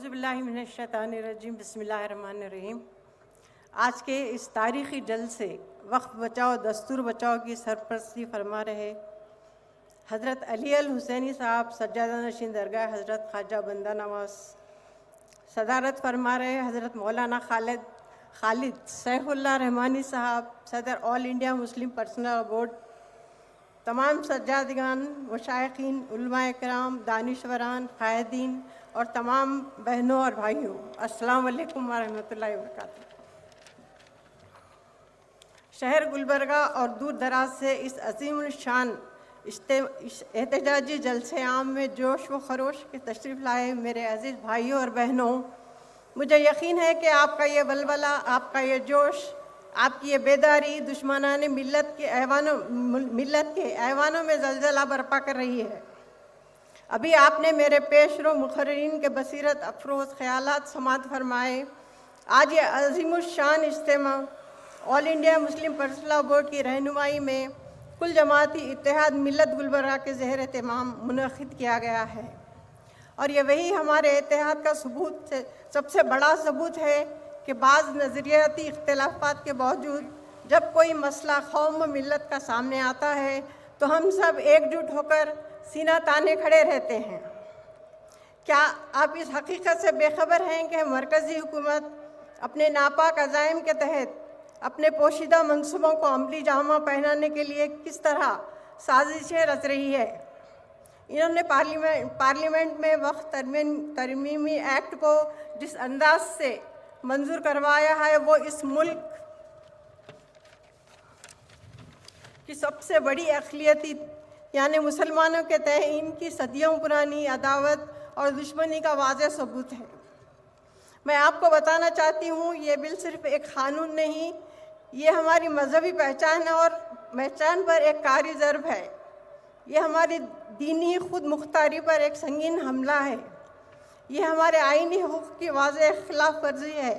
اعوذ باللہ من الشیطان الرجیم بسم اللہ الرحمن الرحیم۔ آج کے اس تاریخی جلسے وقف بچاؤ دستور بچاؤ کی سرپرستی فرما رہے حضرت علی الحسینی صاحب سجادہ نشین درگاہ حضرت خواجہ بندہ نواز، صدارت فرما رہے حضرت مولانا خالد سیف اللہ رحمانی صاحب، صدر آل انڈیا مسلم پرسنل بورڈ، تمام سجادگان، مشائقین، علماء کرام، دانشوران، قائدین اور تمام بہنوں اور بھائیوں، السلام علیکم ورحمۃ اللہ وبرکاتہ۔ شہر گلبرگہ اور دور دراز سے اس عظیم الشان احتجاجی جلسے عام میں جوش و خروش کے تشریف لائے میرے عزیز بھائیوں اور بہنوں، مجھے یقین ہے کہ آپ کا یہ ولولہ، آپ کا یہ جوش، آپ کی یہ بیداری دشمنان ملت کے ایوانوں میں زلزلہ برپا کر رہی ہے۔ ابھی آپ نے میرے پیش رو مقررین کے بصیرت افروز خیالات سماعت فرمائے۔ آج یہ عظیم الشان اجتماع آل انڈیا مسلم پرسنل بورڈ کی رہنمائی میں کل جماعتی اتحاد ملت گلبرگہ کے زیر اہتمام منعقد کیا گیا ہے، اور یہ وہی ہمارے اتحاد کا سب سے بڑا ثبوت ہے کہ بعض نظریاتی اختلافات کے باوجود جب کوئی مسئلہ قوم و ملت کا سامنے آتا ہے تو ہم سب ایک جٹ ہو کر سینہ تانے کھڑے رہتے ہیں۔ کیا آپ اس حقیقت سے بے خبر ہیں کہ مرکزی حکومت اپنے ناپاک عزائم کے تحت اپنے پوشیدہ منصوبوں کو عملی جامہ پہنانے کے لیے کس طرح سازشیں رچ رہی ہے؟ انہوں نے پارلیمنٹ میں وقت ترمیمی ایکٹ کو جس انداز سے منظور کروایا ہے وہ اس ملک کی سب سے بڑی اقلیتی یعنی مسلمانوں کے تئیں ان کی صدیوں پرانی عداوت اور دشمنی کا واضح ثبوت ہے۔ میں آپ کو بتانا چاہتی ہوں، یہ بل صرف ایک قانون نہیں، یہ ہماری مذہبی پہچان پر ایک کاری ضرب ہے، یہ ہماری دینی خود مختاری پر ایک سنگین حملہ ہے، یہ ہمارے آئینی حقوق کی واضح خلاف ورزی ہے۔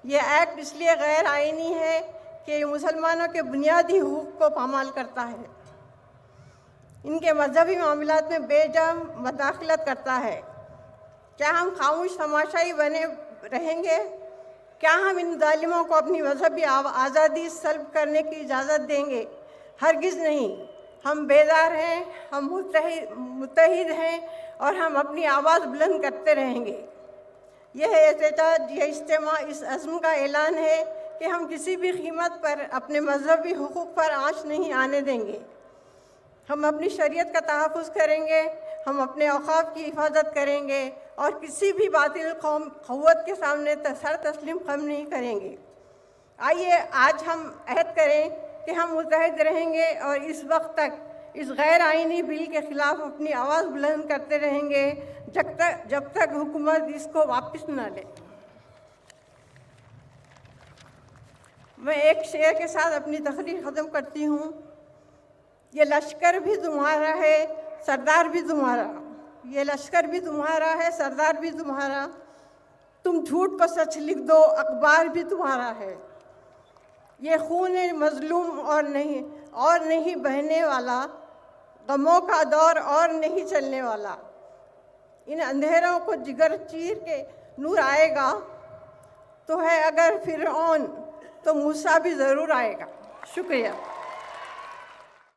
یہ ایکٹ اس لیے غیر آئینی ہے کہ یہ مسلمانوں کے بنیادی حقوق کو پامال کرتا ہے، ان کے مذہبی معاملات میں بے جا مداخلت کرتا ہے۔ کیا ہم خاموش تماشائی بنے رہیں گے؟ کیا ہم ان ظالموں کو اپنی مذہبی آزادی سلب کرنے کی اجازت دیں گے؟ ہرگز نہیں۔ ہم بیدار ہیں، ہم متحد ہیں اور ہم اپنی آواز بلند کرتے رہیں گے۔ یہ احتجاج، یہ اجتماع اس عزم کا اعلان ہے کہ ہم کسی بھی قیمت پر اپنے مذہبی حقوق پر آنچ نہیں آنے دیں گے۔ ہم اپنی شریعت کا تحفظ کریں گے، ہم اپنے اوقاف کی حفاظت کریں گے اور کسی بھی باطل قوت کے سامنے سر تسلیم خم نہیں کریں گے۔ آئیے آج ہم عہد کریں کہ ہم متحد رہیں گے اور اس وقت تک اس غیر آئینی بل کے خلاف اپنی آواز بلند کرتے رہیں گے جب تک حکومت اس کو واپس نہ لے۔ میں ایک شعر کے ساتھ اپنی تقریر ختم کرتی ہوں۔ یہ لشکر بھی تمہارا ہے، سردار بھی تمہارا، یہ لشکر بھی تمہارا ہے، سردار بھی تمہارا، تم جھوٹ کو سچ لکھ دو، اخبار بھی تمہارا ہے۔ یہ خون مظلوم اور نہیں بہنے والا، غموں کا دور اور نہیں چلنے والا، ان اندھیروں کو جگر چیر کے نور آئے گا، تو ہے اگر فرعون تو موسیٰ بھی ضرور آئے گا۔ شکریہ۔